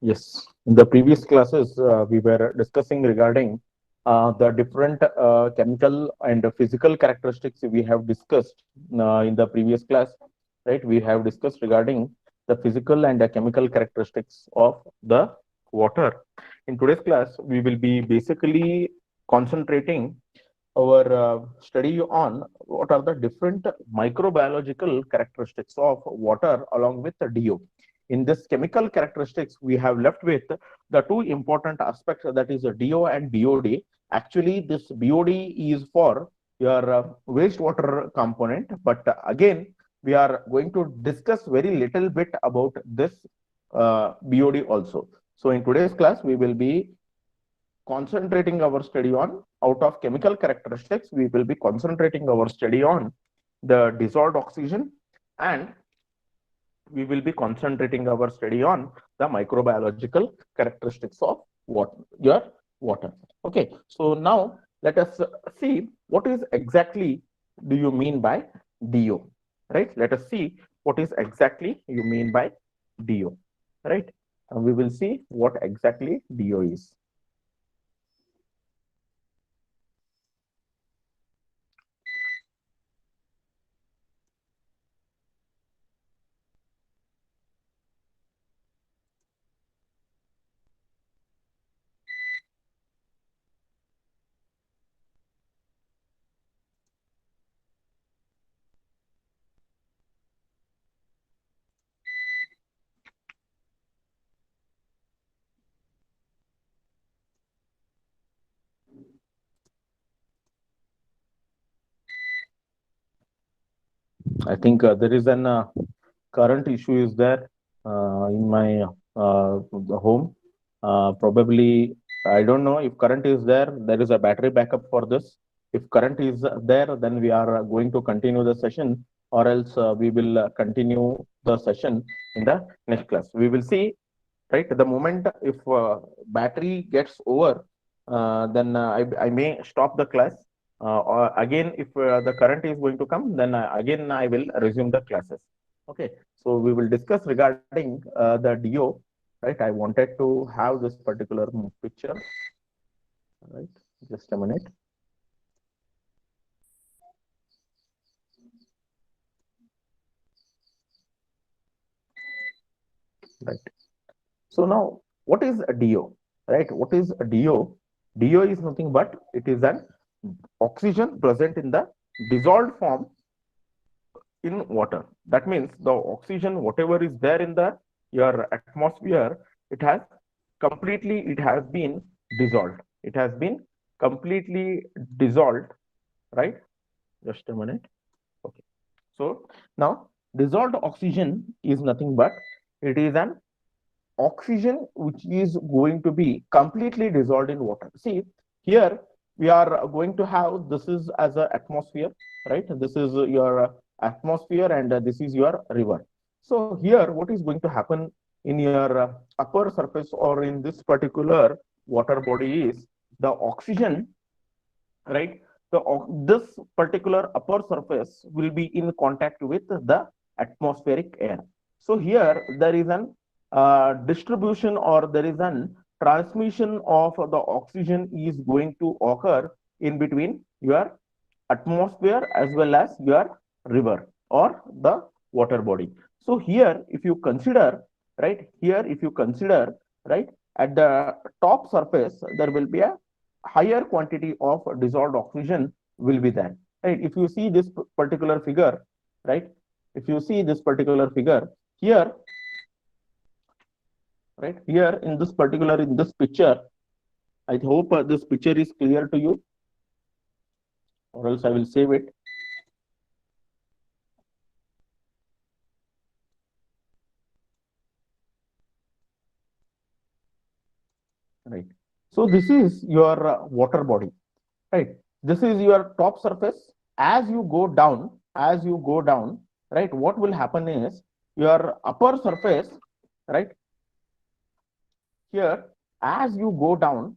Yes, in the previous classes, we were discussing regarding the different chemical and physical characteristics we have discussed in the previous class, right? We have discussed regarding the physical and chemical characteristics of the water. In today's class, we will be basically concentrating our study on what are the different microbiological characteristics of water along with the DO. In this chemical characteristics, we have left with the two important aspects, that is DO and BOD. Actually, this BOD is for your wastewater component, but again, we are going to discuss very little bit about this BOD also. So in today's class, we will be concentrating our study on out of chemical characteristics, we will be concentrating our study on the dissolved oxygen, and we will be concentrating our study on the microbiological characteristics of your water. Okay, so now let us see what is exactly do you mean by DO, right? Let us see what is exactly you mean by DO, right? And we will see what exactly DO is. I think there is an current issue is there in my the home. Probably, I don't know if current is there. There is a battery backup for this. If current is there, then we are going to continue the session, or else we will continue the session in the next class. We will see, right? The moment if battery gets over, then I may stop the class. Or again, if the current is going to come, then again I will resume the classes. Okay, so we will discuss regarding the DO, right? I wanted to have this particular picture, right? Just a minute, right? So now, what is a DO, right? What is a DO? DO is nothing but it is an oxygen present in the dissolved form in water. That means the oxygen, whatever is there in the your atmosphere, it has been dissolved. It has been completely dissolved, right? Just a minute. Okay. So now dissolved oxygen is nothing but it is an oxygen which is going to be completely dissolved in water. See, here we are going to have this is as a atmosphere, right? This is your atmosphere, and this is your river. So here, what is going to happen in your upper surface or in this particular water body is the oxygen, right? This particular upper surface will be in contact with the atmospheric air. So here there is an distribution or there is an transmission of the oxygen is going to occur in between your atmosphere as well as your river or the water body. So here, if you consider, right, here, if you consider, right, at the top surface, there will be a higher quantity of dissolved oxygen will be there, right? If you see this particular figure, right, if you see this particular figure here, right, here in this particular, in this picture, I hope this picture is clear to you, or else I will save it. Right. So this is your water body, right? This is your top surface. As you go down, right, what will happen is your upper surface, right, here, as you go down,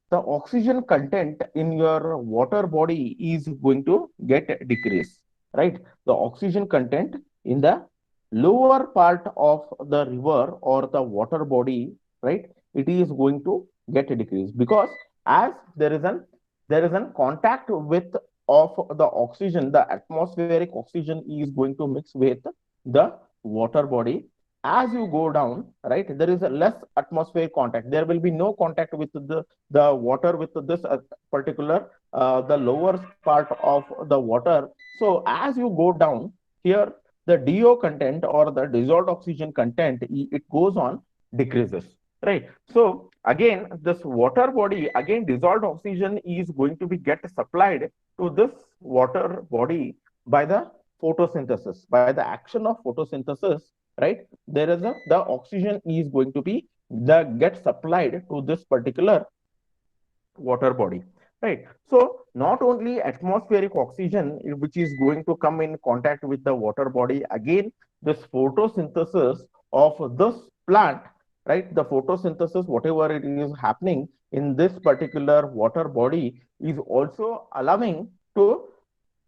the oxygen content in your water body is going to get decreased, right? The oxygen content in the lower part of the river or the water body, right, it is going to get decreased, because as there is an contact with of the oxygen, the atmospheric oxygen is going to mix with the water body. As you go down, right, there is a less atmospheric contact. There will be no contact with the water with this particular the lower part of the water. So as you go down here, the DO content or the dissolved oxygen content, it goes on decreases, right? So again, this water body, again, dissolved oxygen is going to be get supplied to this water body by the photosynthesis, by the action of photosynthesis, right? There is the oxygen is going to be the get supplied to this particular water body, right? So not only atmospheric oxygen which is going to come in contact with the water body, again this photosynthesis of this plant, right, the photosynthesis whatever it is happening in this particular water body is also allowing to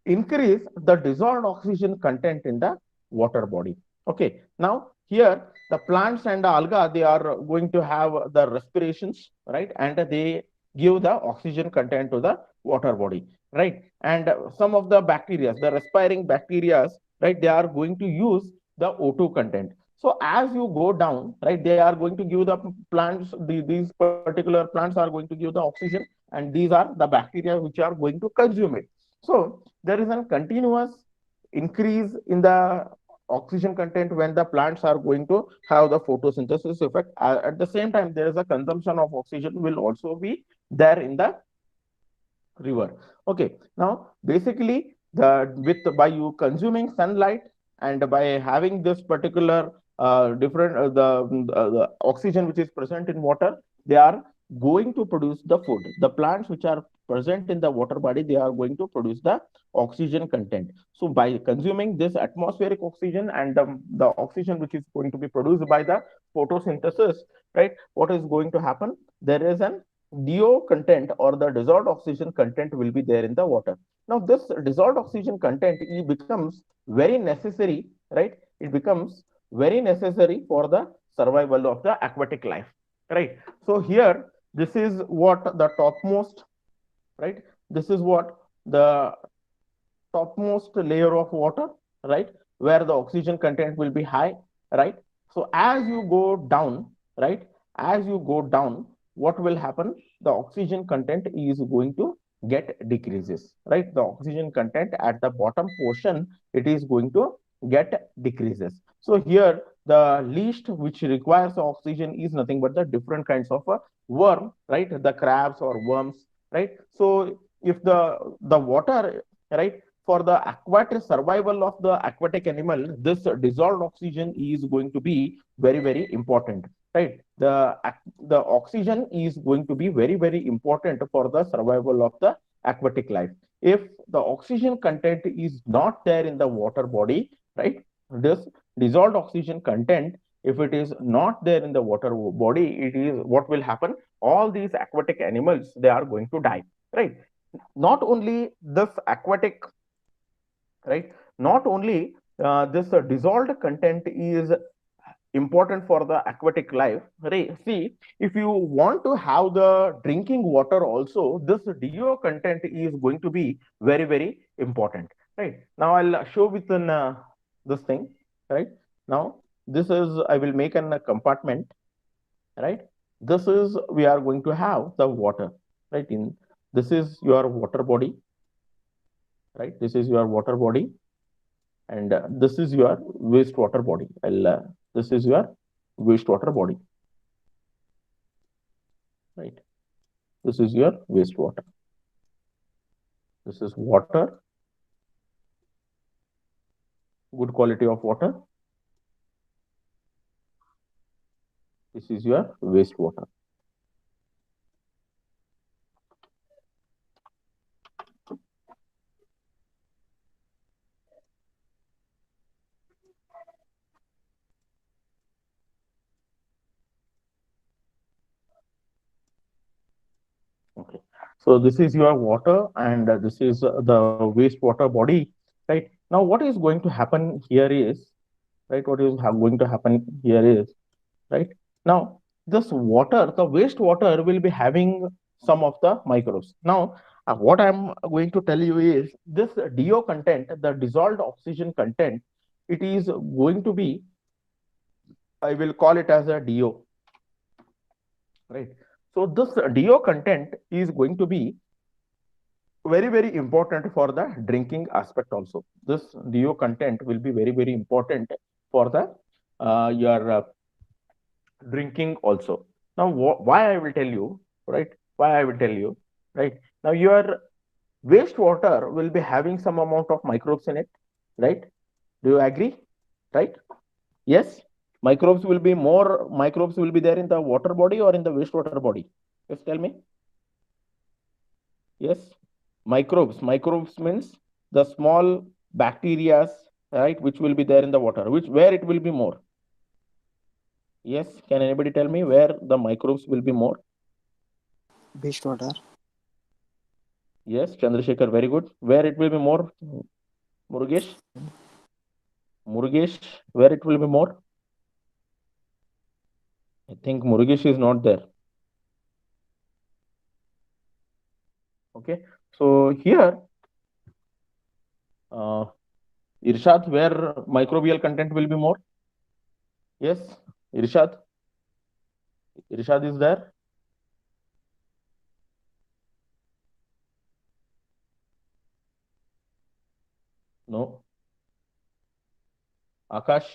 increase the dissolved oxygen content in the water body. Okay, now here the plants and the alga, they are going to have the respirations, right, and they give the oxygen content to the water body, right, and some of the bacteria, the respiring bacteria, right, they are going to use the O2 content. So as you go down, right, they are going to give the plants, these particular plants are going to give the oxygen, and these are the bacteria which are going to consume it. So there is a continuous increase in the oxygen content when the plants are going to have the photosynthesis effect. At the same time, there is a consumption of oxygen will also be there in the river. Okay, now basically the with by you consuming sunlight and by having this particular different the oxygen which is present in water, they are going to produce the food. The plants which are present in the water body, they are going to produce the oxygen content. So by consuming this atmospheric oxygen and the oxygen which is going to be produced by the photosynthesis, right, what is going to happen? There is an DO content or the dissolved oxygen content will be there in the water. Now, this dissolved oxygen content, it becomes very necessary, right? It becomes very necessary for the survival of the aquatic life, right? So here, this is what the topmost, right? This is what the topmost layer of water, right? Where the oxygen content will be high, right? So as you go down, right? As you go down, what will happen? The oxygen content is going to get decreases, right? The oxygen content at the bottom portion, it is going to get decreases. So here, the least which requires oxygen is nothing but the different kinds of worm, right? The crabs or worms, right? So if the water, right, for the aquatic survival of the aquatic animal, this dissolved oxygen is going to be very, very important, right? The oxygen is going to be very, very important for the survival of the aquatic life. If the oxygen content is not there in the water body, right, this dissolved oxygen content, if it is not there in the water body, it is what will happen? All these aquatic animals, they are going to die, right? Not only this aquatic, right, not only this dissolved content is important for the aquatic life, right? See, if you want to have the drinking water also, this DO content is going to be very, very important, right? Now I'll show within this thing, right? Now this is, I will make a compartment, right? This is, we are going to have the water, right? In this is your water body, right? This is your water body, and this is your wastewater body. This is your wastewater body, right? This is your wastewater. This is water, good quality of water. This is your wastewater. Okay. So this is your water, and this is the wastewater body, right? Now, what is going to happen here is, right? What is going to happen here is, right? Now, this water, the wastewater will be having some of the microbes. Now, what I'm going to tell you is this DO content, the dissolved oxygen content, it is going to be, I will call it as a DO, right? So this DO content is going to be very important for the drinking aspect also. This DO content will be very important for the your drinking also. Now, why I will tell you, right? Why I will tell you, right? Now, your wastewater will be having some amount of microbes in it, right? Do you agree? Right? Yes. Microbes will be there in the water body or in the wastewater body. Just tell me. Yes. Microbes. Microbes means the small bacteria, right? Which will be there in the water. Where it will be more? Yes. Can anybody tell me where the microbes will be more? Wastewater. Yes, Chandrasekhar, very good. Where it will be more, Murugesh? Murugesh, where it will be more? I think Murugesh is not there. Okay, so here, uh, Irshad, where microbial content will be more? Yes, Irshad. Irshad is there? No. Akash,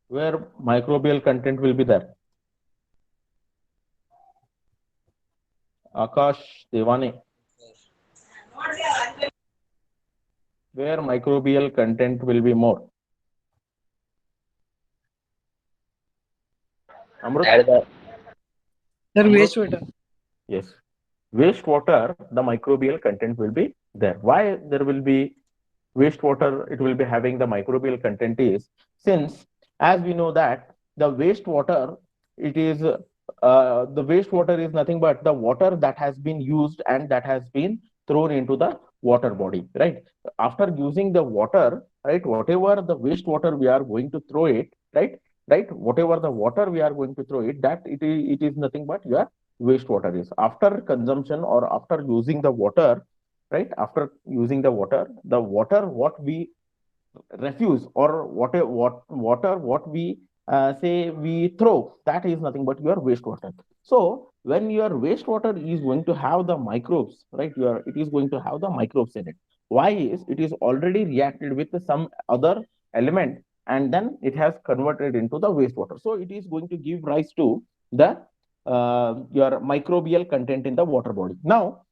where microbial content will be there? Akash, Devane, where microbial content will be more? Amrut? At the Sir, Amrut? wastewater. Yes. Wastewater, the microbial content will be there. Why there will be wastewater, it will be having the microbial content is since, as we know that the wastewater, it is the wastewater is nothing but the water that has been used and that has been thrown into the water body, right? After using the water, right, whatever the wastewater we are going to throw it, right, whatever the water we are going to throw it, that it is nothing but your wastewater is. After consumption or after using the water, right, after using the water what we refuse or what we say we throw, that is nothing but your wastewater. So when your wastewater is going to have the microbes, right, it is going to have the microbes in it. Why is it is already reacted with some other element and then it has converted into the wastewater, so it is going to give rise to the your microbial content in the water body. Now,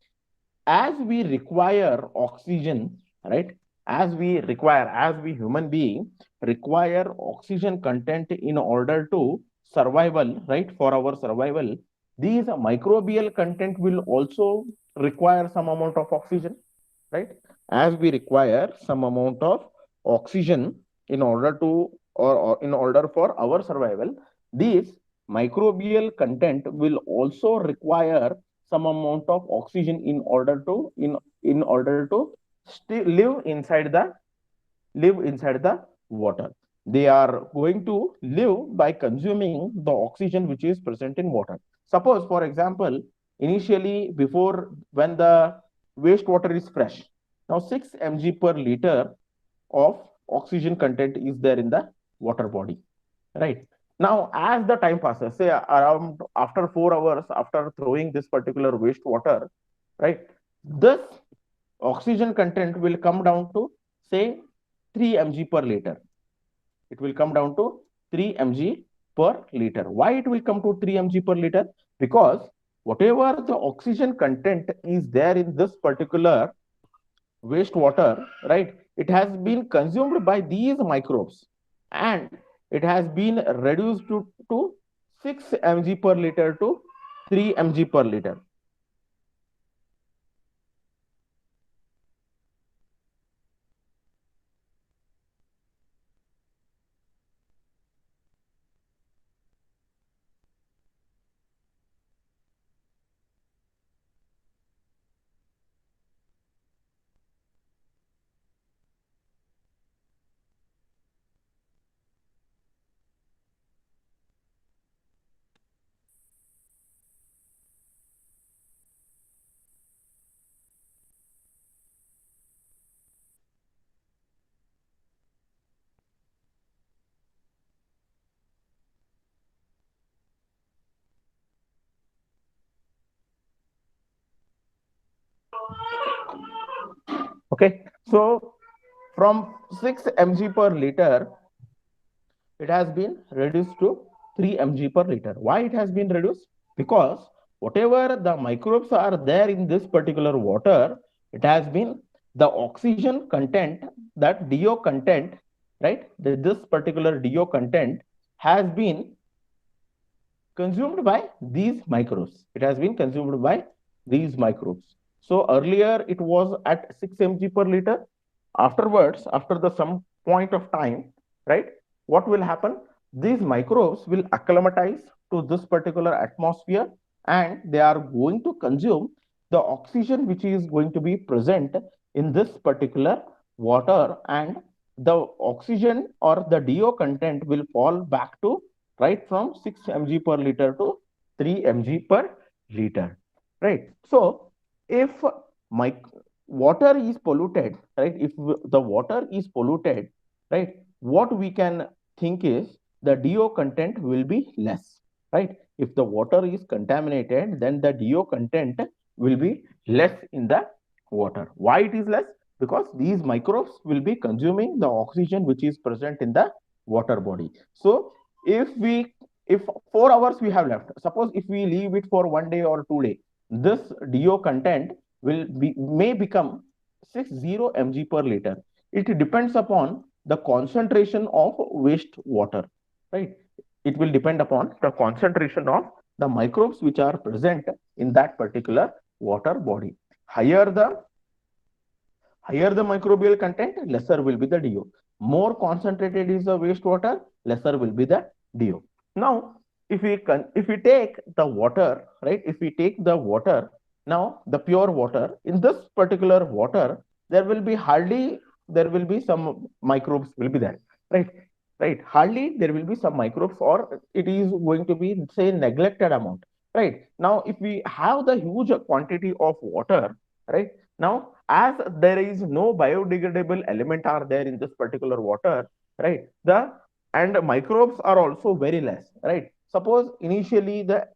as we require oxygen, right, as we human being require oxygen content in order to survival, right, for our survival, these microbial content will also require some amount of oxygen, right? As we require some amount of oxygen in order to or in order for our survival, these microbial content will also require some amount of oxygen in order to in order to live inside the water. They are going to live by consuming the oxygen which is present in water. Suppose, for example, initially before when the wastewater is fresh, now 6 mg per liter of oxygen content is there in the water body, right? Now, as the time passes, say around after 4 hours after throwing this particular wastewater, right, this oxygen content will come down to say 3 mg per liter. It will come down to 3 mg per liter. Why it will come to 3 mg per liter? Because whatever the oxygen content is there in this particular wastewater, right, it has been consumed by these microbes and it has been reduced to 6 mg per liter to 3 mg per liter. Okay, so from 6 mg per liter, it has been reduced to 3 mg per liter. Why it has been reduced? Because whatever the microbes are there in this particular water, it has been the oxygen content, that DO content, right? This particular DO content has been consumed by these microbes. It has been consumed by these microbes. So earlier it was at 6 mg per liter. Afterwards, after the some point of time, right, what will happen? These microbes will acclimatize to this particular atmosphere, and they are going to consume the oxygen which is going to be present in this particular water, and the oxygen or the DO content will fall back to right from 6 mg per liter to 3 mg per liter, right? So if my water is polluted, right, if the water is polluted, right, what we can think is the DO content will be less, right? If the water is contaminated, then the DO content will be less in the water. Why it is less? Because these microbes will be consuming the oxygen which is present in the water body. So if 4 hours we have left, suppose if we leave it for 1 day or 2 day, this DO content will be may become 60 mg per liter. It depends upon the concentration of waste water, right? It will depend upon the concentration of the microbes which are present in that particular water body. Higher the microbial content, lesser will be the DO. More concentrated is the wastewater, lesser will be the DO. Now, if we take the water, right? If we take the water, now the pure water, in this particular water, there will be some microbes will be there, right? Right. Hardly there will be some microbes, or it is going to be say neglected amount, right? Now, if we have the huge quantity of water, right? Now, as there is no biodegradable element are there in this particular water, right? The and microbes are also very less, right? Suppose initially the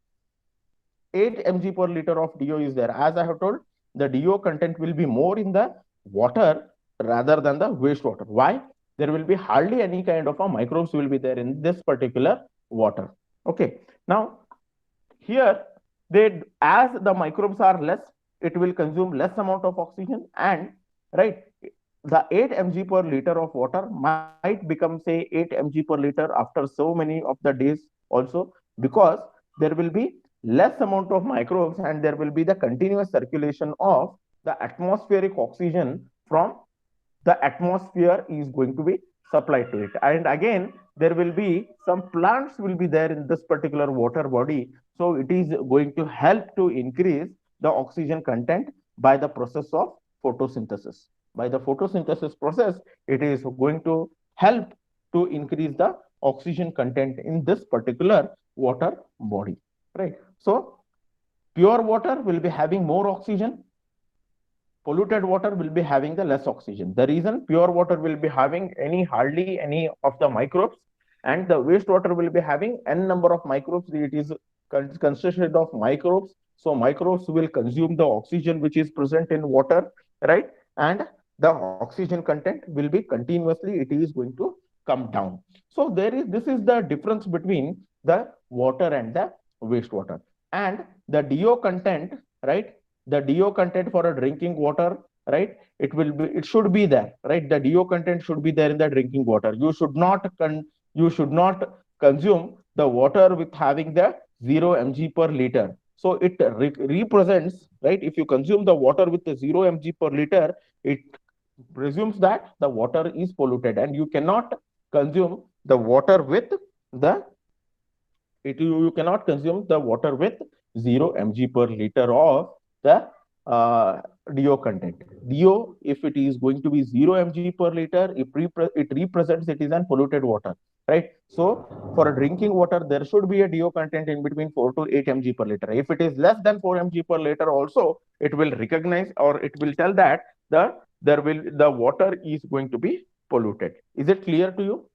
8 mg per liter of DO is there. As I have told, the DO content will be more in the water rather than the wastewater. Why? There will be hardly any kind of a microbes will be there in this particular water. Okay. Now, here, as the microbes are less, it will consume less amount of oxygen, and right, the 8 mg per liter of water might become say 8 mg per liter after so many of the days also, because there will be less amount of microbes and there will be the continuous circulation of the atmospheric oxygen from the atmosphere is going to be supplied to it. And again, there will be some plants will be there in this particular water body, so it is going to help to increase the oxygen content by the process of photosynthesis. By the photosynthesis process, it is going to help to increase the oxygen content in this particular water body, right? So pure water will be having more oxygen, polluted water will be having the less oxygen. The reason pure water will be having hardly any of the microbes, and the wastewater will be having n number of microbes. It is consisted of microbes. So microbes will consume the oxygen which is present in water, right? And the oxygen content will be continuously, it is going to come down. So this is the difference between the water and the wastewater. And the DO content, right? The DO content for a drinking water, right? It should be there, right? The DO content should be there in the drinking water. You should not consume the water with having the 0 mg per liter. So it represents, right? If you consume the water with the 0 mg per liter, it presumes that the water is polluted, and you cannot consume the water with the you cannot consume the water with 0 mg per liter of the DO content. DO, if it is going to be 0 mg per liter, it represents it is an polluted water, right? So for a drinking water, there should be a DO content in between 4 to 8 mg per liter. If it is less than 4 mg per liter, also it will recognize, or it will tell that the water is going to be polluted. Is it clear to you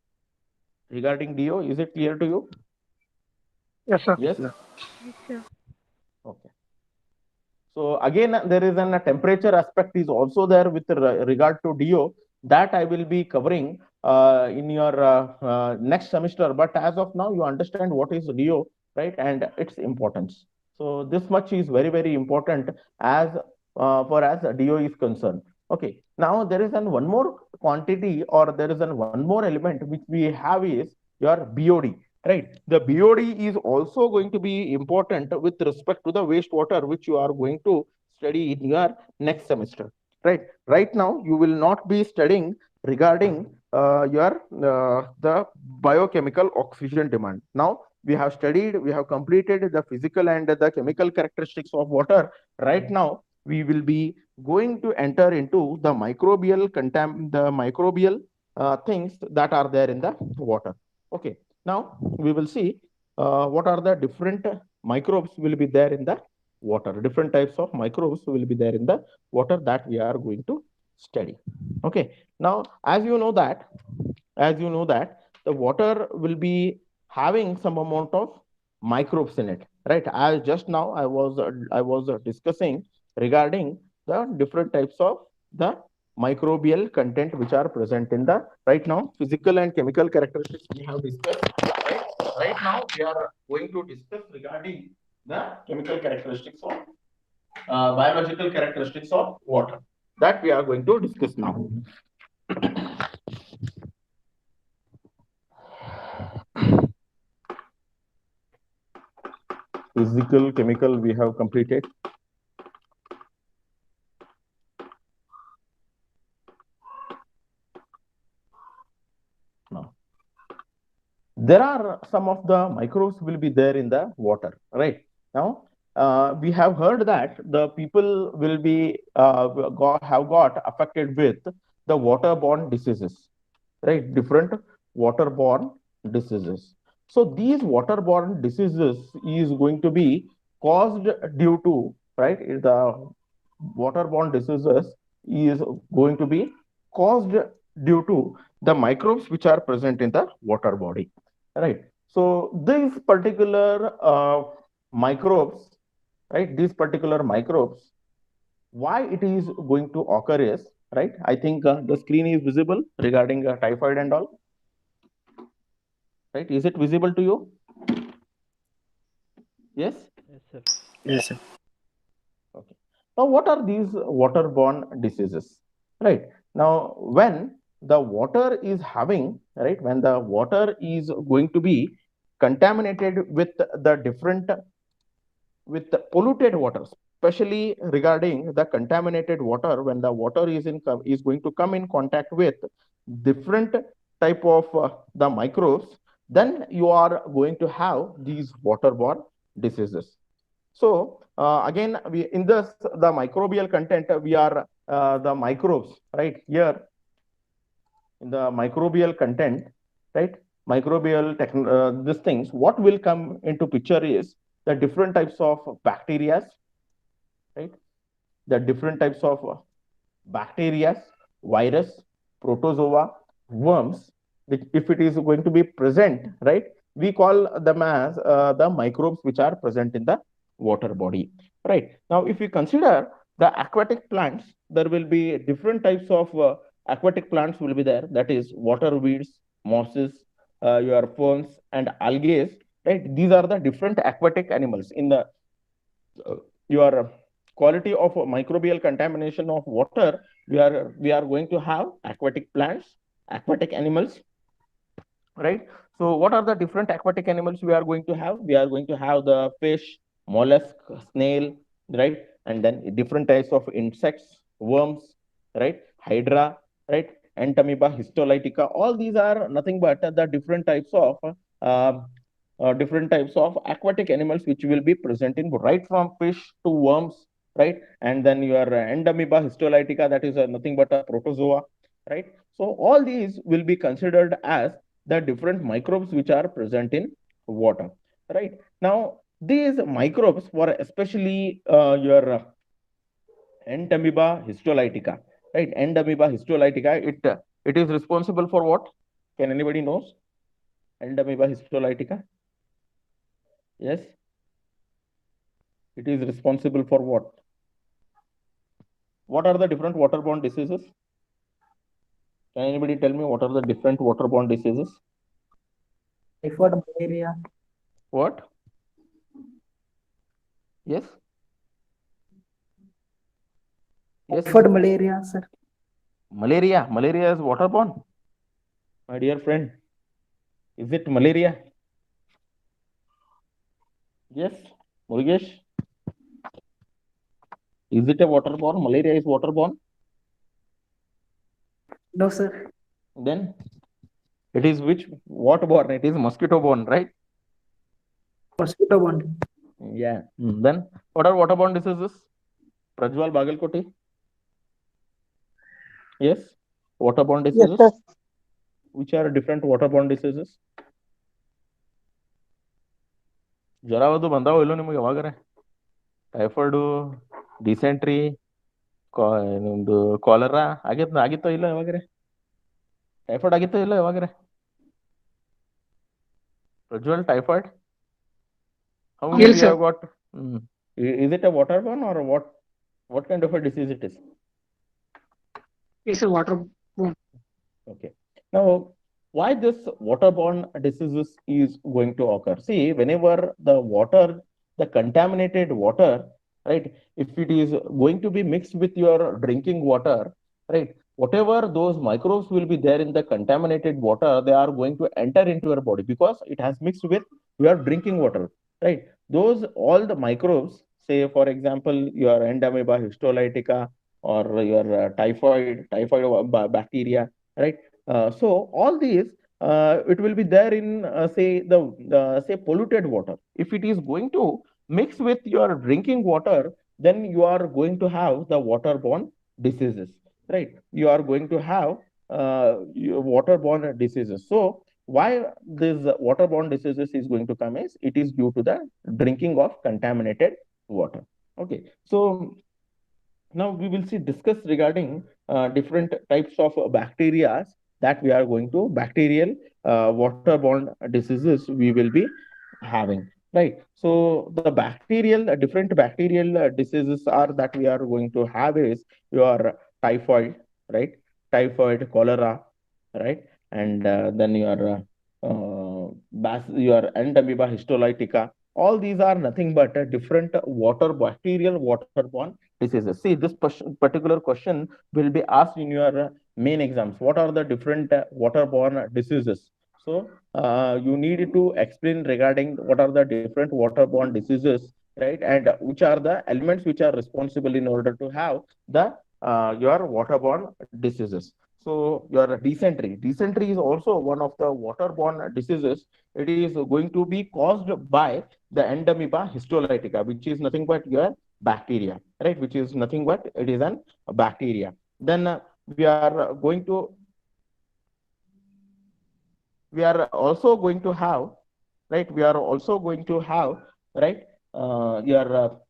regarding DO? Is it clear to you? Yes, sir. Yes. Yeah. Okay. So again, there is a temperature aspect is also there with regard to DO that I will be covering in your next semester. But as of now, you understand what is DO, right, and its importance. So this much is very, very important as for as DO is concerned. Okay. Now there is one more quantity or there is one more element which we have is your BOD, right? The BOD is also going to be important with respect to the wastewater which you are going to study in your next semester, right? Right now you will not be studying regarding your the biochemical oxygen demand. Now we have studied, we have completed the physical and the chemical characteristics of water. Right now we will be going to enter into the microbial things that are there in the water. Okay. Now we will see what are the different microbes will be there in the water. Different types of microbes will be there in the water that we are going to study. Okay. Now, as you know that the water will be having some amount of microbes in it, right? As just now I was discussing regarding the different types of the microbial content which are present in the right now physical and chemical characteristics we have discussed. Right now we are going to discuss regarding the chemical characteristics of biological characteristics of water that we are going to discuss now. Physical, chemical we have completed. Now, there are some of the microbes will be there in the water, right? Now, we have heard that the people will be have got affected with the waterborne diseases, right? Different waterborne diseases. So these waterborne diseases is going to be caused due to, right? The waterborne diseases is going to be caused due to the microbes which are present in the water body, right? So these particular microbes, right? These particular microbes, why it is going to occur is, right? I think the screen is visible regarding typhoid and all, right? Is it visible to you? Yes. Yes, sir. Yes, sir. Okay. Now, what are these waterborne diseases? Right. Now, when the water is having, right, when the water is going to be contaminated with the different, with the polluted water, especially regarding the contaminated water, when the water is going to come in contact with different type of the microbes, then you are going to have these waterborne diseases. So again, we in this the microbial content we are the microbes right here in the microbial content, right? Microbial these things. What will come into picture is the different types of bacteria, right? The different types of bacteria, virus, protozoa, worms. If it is going to be present, right? We call them as the microbes which are present in the water body, right? Now, if we consider the aquatic plants, there will be different types of aquatic plants will be there. That is water weeds, mosses, your ferns and algae, right? These are the different aquatic animals in the your quality of microbial contamination of water. We are going to have aquatic plants, aquatic animals, right? So what are the different aquatic animals we are going to have? We are going to have the fish, mollusk, snail, right? And then different types of insects, worms, right? Hydra, right? Entamoeba, histolytica. All these are nothing but the different types of aquatic animals which will be present in right from fish to worms, right? And then your Entamoeba, histolytica, that is nothing but a protozoa, right? So all these will be considered as the different microbes which are present in water, right? Now, these microbes were especially your Entamoeba histolytica, right? Entamoeba histolytica, it is responsible for what? Can anybody knows? Entamoeba histolytica? Yes. It is responsible for what? What are the different waterborne diseases? Can anybody tell me what are the different waterborne diseases? Typhoid, malaria. What? Yes. Yes. Typhoid, malaria, sir. Malaria. Malaria is waterborne. My dear friend, is it malaria? Yes. Murugesh? Is it a waterborne? Malaria is waterborne? No, sir. Then it is which waterborne? It is mosquito borne, right? Mosquito borne. Yeah. Then what are waterborne diseases? Prajwal Bagalkoti? Yes. Waterborne diseases? Yes, sir. Which are different waterborne diseases? ಜ್ವರ ಅದು ಬಂದಾವ ಇಲ್ಲೋ ನಿಮಗೆ ಯಾವಾಗಾರ? Typhoid, dysentery, ನಿಮ್ದು cholera ಆಗಿತ್ತೋ ಇಲ್ಲ ಯಾವಾಗಾರ? Typhoid ಆಗಿತ್ತೋ ಇಲ್ಲ ಯಾವಾಗಾರ? Prajwal, typhoid? How many Yes, you sir. have got? Is it a waterborne or what? What kind of a disease it is? It's a waterborne. Okay. Now, why this waterborne diseases is going to occur? See, whenever the water, the contaminated water, right? If it is going to be mixed with your drinking water, right? Whatever those microbes will be there in the contaminated water, they are going to enter into your body because it has mixed with your drinking water, right? Those all the microbes, say for example, your Endamoeba histolytica or your typhoid bacteria, right? So all these, it will be there in say the say polluted water. If it is going to mix with your drinking water, then you are going to have the waterborne diseases, right? You are going to have waterborne diseases. So why this waterborne diseases is going to come is it is due to the drinking of contaminated water. Okay, so now we will see discuss regarding different types of bacteria that we are going to bacterial waterborne diseases we will be having, right? So the bacterial different bacterial diseases are that we are going to have is your typhoid, right? Typhoid, cholera, right? And then your Endamoeba histolytica. All these are nothing but a different bacterial waterborne diseases. See, this particular question will be asked in your main exams. What are the different waterborne diseases? So you need to explain regarding what are the different waterborne diseases, right? And which are the elements which are responsible in order to have the your waterborne diseases. So your dysentery. Dysentery is also one of the waterborne diseases. It is going to be caused by the Endamoeba histolytica, which is nothing but your bacteria, right? Which is nothing but it is an bacteria. Then we are also going to have, right? We are also going to have, right? Your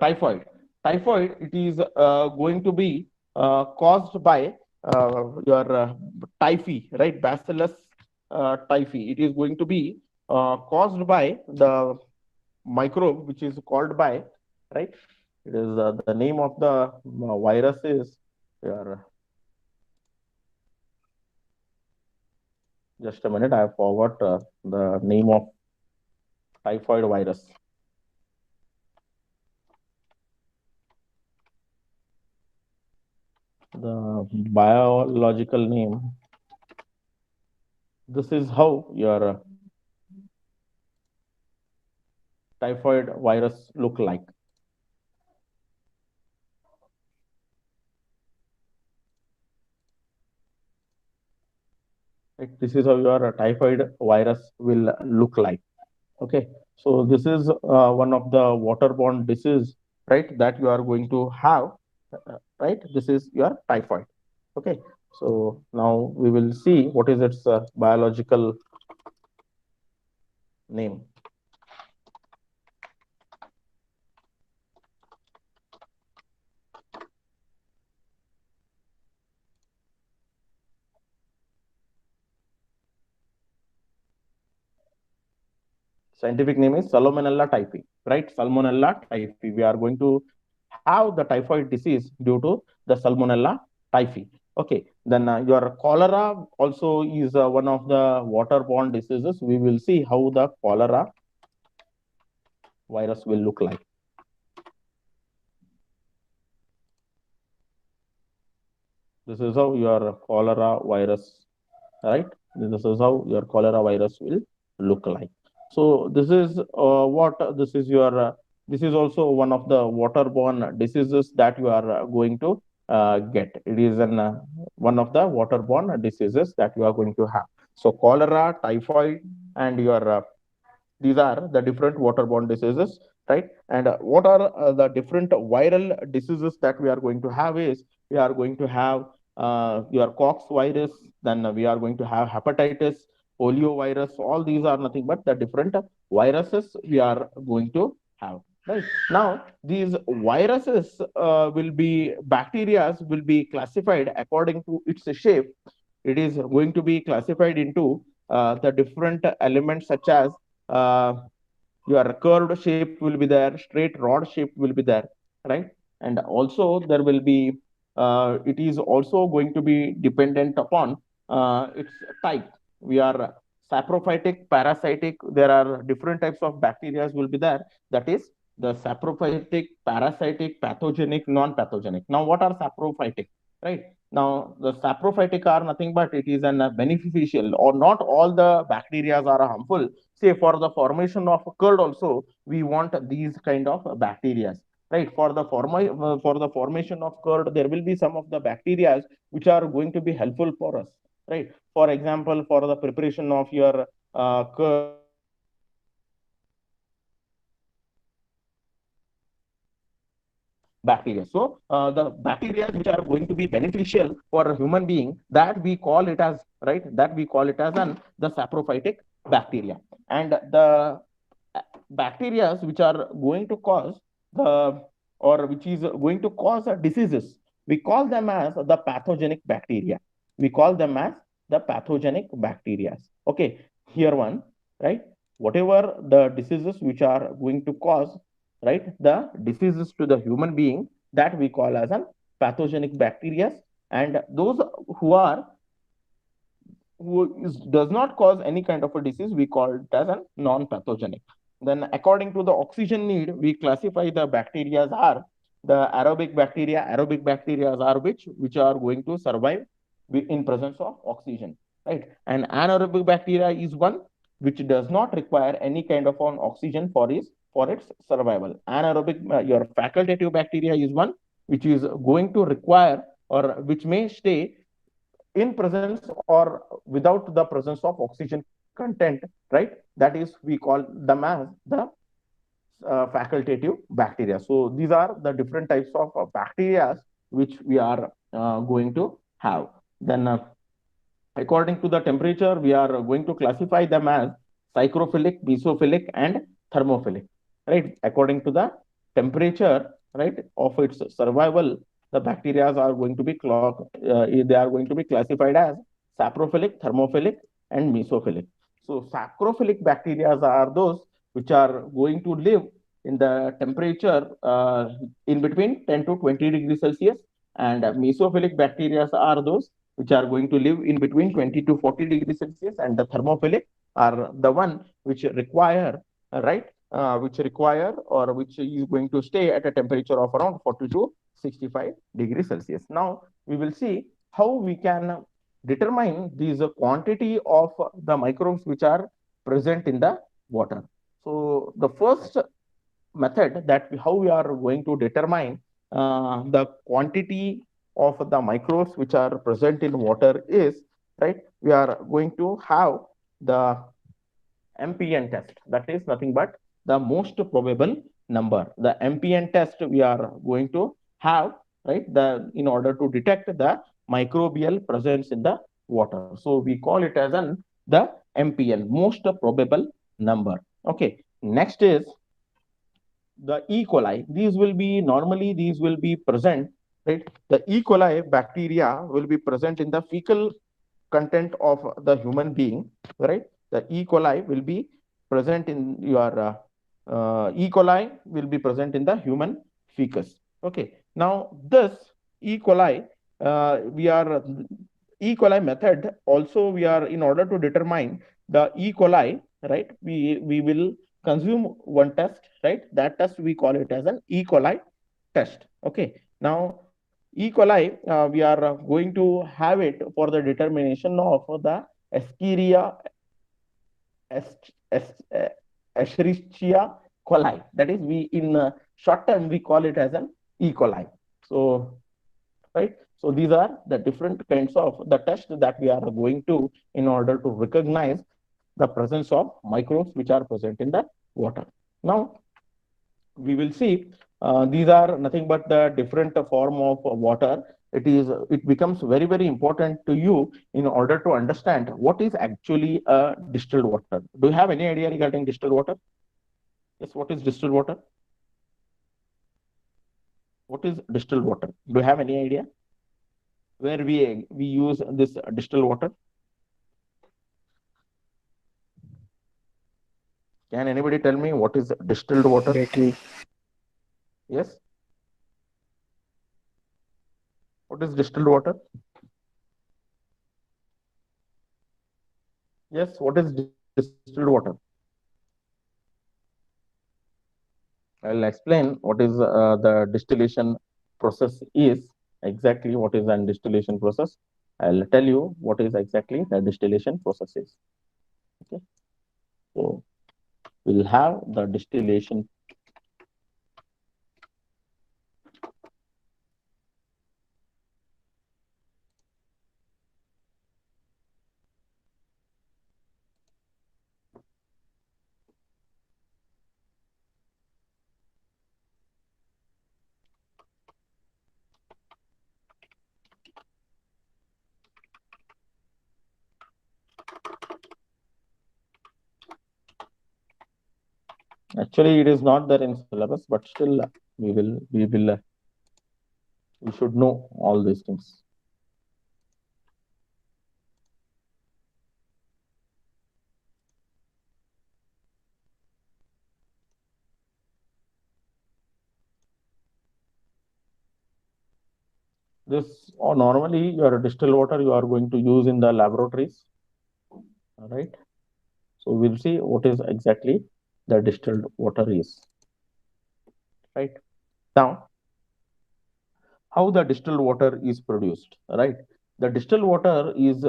typhoid. Typhoid, it is going to be caused by your typhi, right? Bacillus typhi. It is going to be caused by the microbe which is called by, right? It is the name of the virus is your, just a minute, I forgot the name of typhoid virus. The biological name. This is how your typhoid virus look like. Right? This is how your typhoid virus will look like. Okay, so this is one of the waterborne disease, right? That you are going to have, right? This is your typhoid. Okay, so now we will see what is its biological name. Scientific name is Salmonella typhi, right? Salmonella typhi. We are going to have the typhoid disease due to the Salmonella typhi. Okay, then your cholera also is one of the waterborne diseases. We will see how the cholera virus will look like. This is how your cholera virus, right? This is how your cholera virus will look like. So this is what this is your this is also one of the waterborne diseases that you are going to get. It is one of the waterborne diseases that you are going to have. So cholera, typhoid, and your these are the different waterborne diseases, right? And what are the different viral diseases that we are going to have is we are going to have your Cox virus, then we are going to have hepatitis, poliovirus. All these are nothing but the different viruses we are going to have. Right now, these viruses will be bacteria will be classified according to its shape. It is going to be classified into the different elements such as uh, your curved shape will be there, straight rod shape will be there, right? And also there will be it is also going to be dependent upon its type. We are saprophytic, parasitic. There are different types of bacteria will be there. That is the saprophytic, parasitic, pathogenic, non-pathogenic. Now, what are saprophytic? Right now, the saprophytic are nothing but it is an beneficial, or not all the bacteria are harmful. Say for the formation of curd also we want these kind of bacteria, right? For the formation of curd there will be some of the bacteria which are going to be helpful for us, right? For example, for the preparation of your curd, bacteria. So the bacteria which are going to be beneficial for a human being, that we call it as, right, that we call it as the saprophytic bacteria. And the bacteria which are going to cause the, or which is going to cause diseases, we call them as the pathogenic bacteria. We call them as the pathogenic bacteria. Okay, here one, right? Whatever the diseases which are going to cause, right, the diseases to the human being, that we call as an pathogenic bacteria. And those who are does not cause any kind of a disease, we call it as a non-pathogenic. Then according to the oxygen need, we classify the bacteria are the aerobic bacteria. Aerobic bacteria are which are going to survive in presence of oxygen, right? And anaerobic bacteria is one which does not require any kind of an oxygen for its survival. Anaerobic your facultative bacteria is one which is going to require, or which may stay in presence or without the presence of oxygen content, right? That is, we call them as the facultative bacteria. So these are the different types of bacteria which we are going to have. Then according to the temperature, we are going to classify them as psychrophilic, mesophilic, and thermophilic, right? According to the temperature, right, of its survival, the bacteria are going to be they are going to be classified as saprophilic, thermophilic, and mesophilic. So saprophilic bacteria are those which are going to live in the temperature in between 10 to 20 degrees Celsius, and mesophilic bacteria are those which are going to live in between 20 to 40 degrees Celsius, and the thermophilic are the one which require, right, which require, or which is going to stay at a temperature of around 40 to 65 degrees Celsius. Now we will see how we can determine these quantity of the microbes which are present in the water. So the first method that how we are going to determine the quantity of the microbes which are present in water is, right, we are going to have the MPN test. That is nothing but the most probable number. The MPN test we are going to have, right, the in order to detect the microbial presence in the water. So we call it as the MPN, most probable number. Okay. Next is the E. coli. These will be present, right? The E. coli bacteria will be present in the fecal content of the human being, right? The E. coli will be present in your E. coli will be present in the human fecus. Okay. Now this E. coli, we are E. coli method also we are in order to determine the E. coli, right? We will consume one test, right? That test we call it as an E. coli test. Okay. Now E. coli, we are going to have it for the determination of the Escherichia Escherichia coli. That is, we in short term we call it as an E. coli. So, right. So these are the different kinds of the tests that we are going to in order to recognize the presence of microbes which are present in the water. Now we will see these are nothing but the different form of water. It becomes very important to you in order to understand what is actually a distilled water. Do you have any idea regarding distilled water? Yes, what is distilled water? What is distilled water? Do you have any idea where we use this distilled water? Can anybody tell me what is distilled water? Battery. Yes. What is distilled water? Yes, what is distilled water? I'll explain what is the distillation process is, exactly what is an distillation process. I'll tell you what is exactly the distillation process is. Okay. So we'll have the distillation. Actually, it is not there in syllabus, but still we should know all these things. This or normally your distilled water you are going to use in the laboratories. All right. So we'll see what is exactly the distilled water is. Right. Now, how the distilled water is produced, right? The distilled water is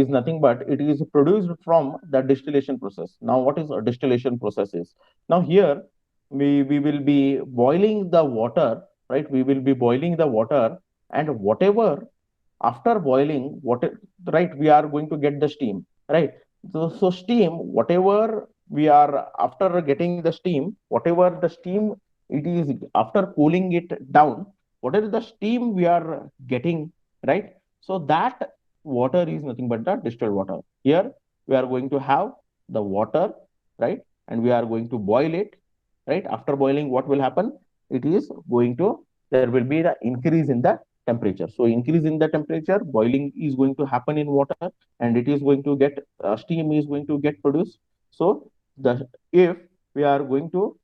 nothing but it is produced from the distillation process. Now, what is a distillation process is? Now here we will be boiling the water, right? We will be boiling the water, and whatever after boiling, what right, we are going to get the steam, right? So steam, whatever we are after getting the steam, whatever the steam it is after cooling it down, what is the steam we are getting, right? So that water is nothing but the distilled water. Here we are going to have the water, right? And we are going to boil it, right? After boiling, what will happen? It is going to, there will be the increase in the temperature. So increase in the temperature, boiling is going to happen in water, and it is going to get steam is going to get produced. So the if we are going to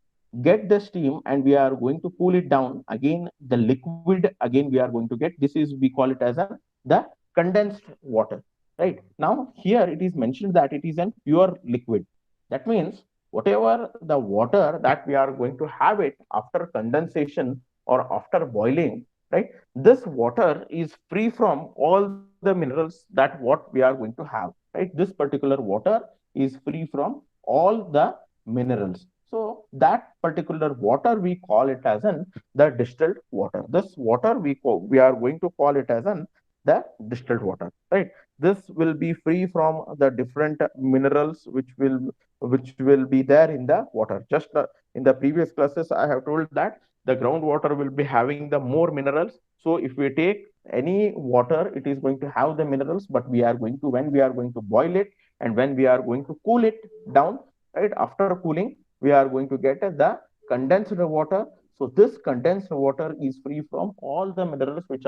get the steam and we are going to cool it down, again the liquid again we are going to get, this is we call it as a the condensed water, right? Now here it is mentioned that it is an pure liquid. That means whatever the water that we are going to have it after condensation or after boiling, right? This water is free from all the minerals that what we are going to have, right? This particular water is free from all the minerals. So that particular water we call it as an the distilled water. This water we are going to call it as an the distilled water, right? This will be free from the different minerals which will be there in the water. Just in the previous classes, I have told that the groundwater will be having the more minerals. So if we take any water, it is going to have the minerals, but we are going to, when we are going to boil it and when we are going to cool it down, right? After cooling, we are going to get the condensed water. So this condensed water is free from all the minerals which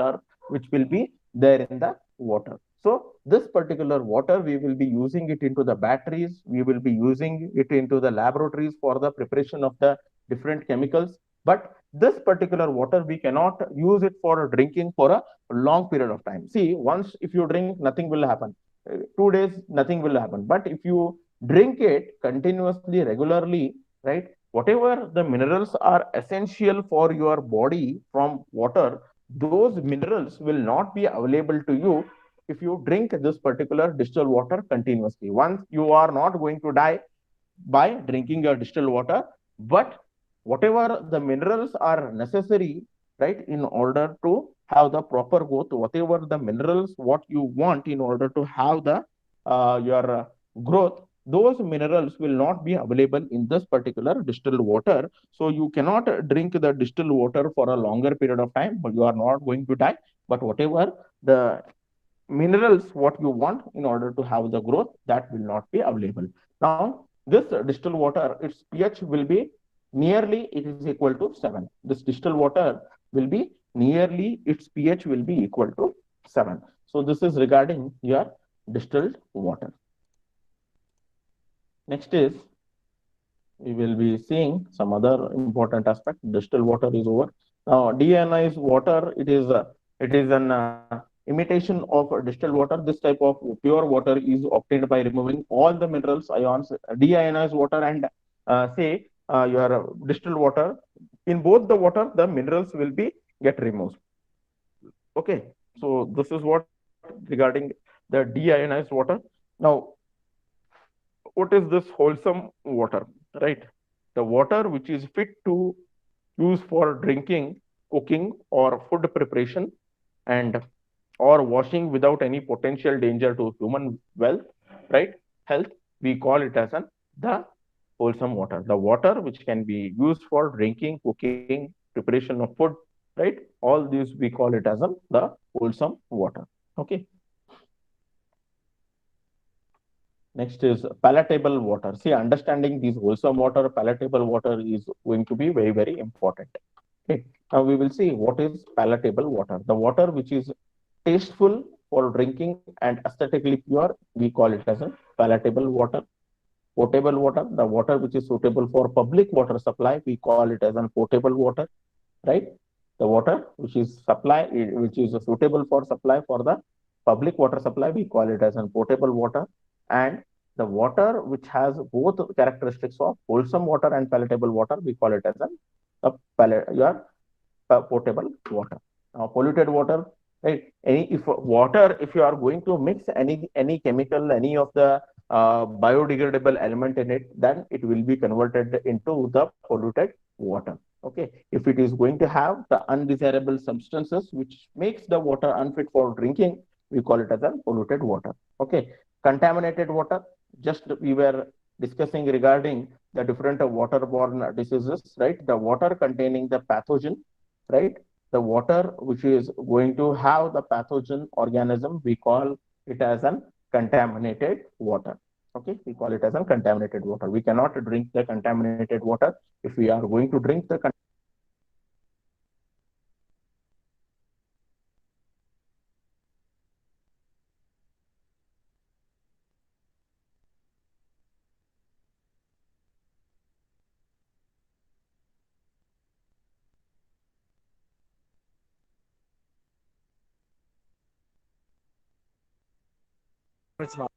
will be there in the water. So this particular water, we will be using it into the batteries. We will be using it into the laboratories for the preparation of the different chemicals. But this particular water we cannot use it for drinking for a long period of time. See, once if you drink, nothing will happen. 2 days, nothing will happen. But if you drink it continuously, regularly, right? Whatever the minerals are essential for your body from water, those minerals will not be available to you if you drink this particular distilled water continuously. Once you are not going to die by drinking your distilled water, but whatever the minerals are necessary, right, in order to have the proper growth, whatever the minerals what you want in order to have the your growth, those minerals will not be available in this particular distilled water. So you cannot drink the distilled water for a longer period of time, but you are not going to die. But whatever the minerals what you want in order to have the growth, that will not be available. Now this distilled water, its pH will be nearly, it is equal to 7. This distilled water will be nearly, its pH will be equal to 7. So this is regarding your distilled water. Next is, we will be seeing some other important aspect. Distilled water is over. Now deionized water, it is an imitation of distilled water. This type of pure water is obtained by removing all the minerals ions. Deionized water and say your distilled water, in both the water the minerals will be get removed. Okay, so this is what regarding the deionized water. Now what is this wholesome water, right? The water which is fit to use for drinking, cooking, or food preparation, and or washing without any potential danger to human wealth, right? Health, we call it as the wholesome water. The water which can be used for drinking, cooking, preparation of food, right? All these we call it as the wholesome water. Okay. Next is palatable water. See, understanding these wholesome water, palatable water is going to be very, very important. Okay. Now we will see what is palatable water. The water which is tasteful for drinking and aesthetically pure, we call it as a palatable water. Potable water, the water which is suitable for public water supply, we call it as a potable water, right? The water which is suitable for supply for the public water supply, we call it as a potable water. And the water which has both characteristics of wholesome water and palatable water, we call it as your potable water. Now polluted water, right? If you are going to mix any chemical, any of the biodegradable element in it, then it will be converted into the polluted water. Okay, if it is going to have the undesirable substances which makes the water unfit for drinking, we call it as a polluted water. Okay, contaminated water, just we were discussing regarding the different waterborne diseases, right? The water containing the pathogen, right? The water which is going to have the pathogen organism, we call it as an contaminated water. Okay, we call it as a contaminated water. We cannot drink the contaminated water. If we are going to drink the It's not.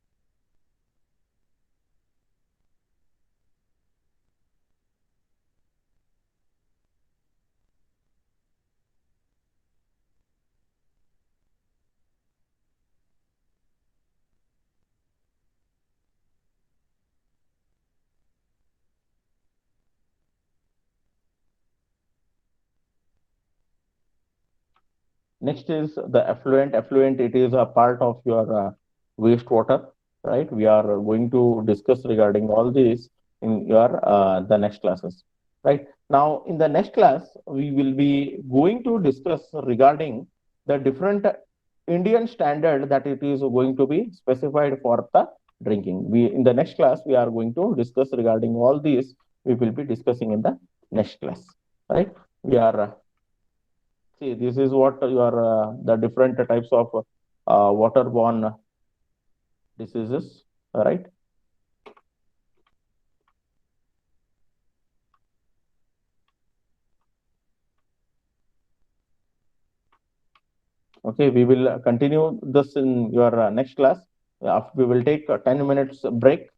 next is the effluent. Effluent, it is a part of your wastewater, right? We are going to discuss regarding all these in your the next classes, right? Now, in the next class, we will be going to discuss regarding the different Indian standard that it is going to be specified for the drinking. We in the next class we are going to discuss regarding all these. We will be discussing in the next class, right? We are See, this is what your the different types of waterborne diseases, right? Okay, we will continue this in your next class. We will take a 10 minutes break,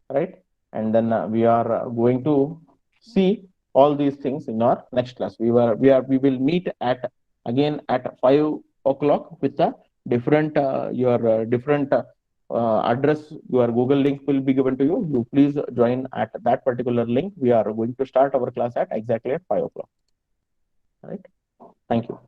right? And then we are going to see all these things in our next class. We will meet at again at 5 o'clock with a different your different address. Your Google link will be given to you. You please join at that particular link. We are going to start our class at exactly at 5 o'clock. Right? Thank you.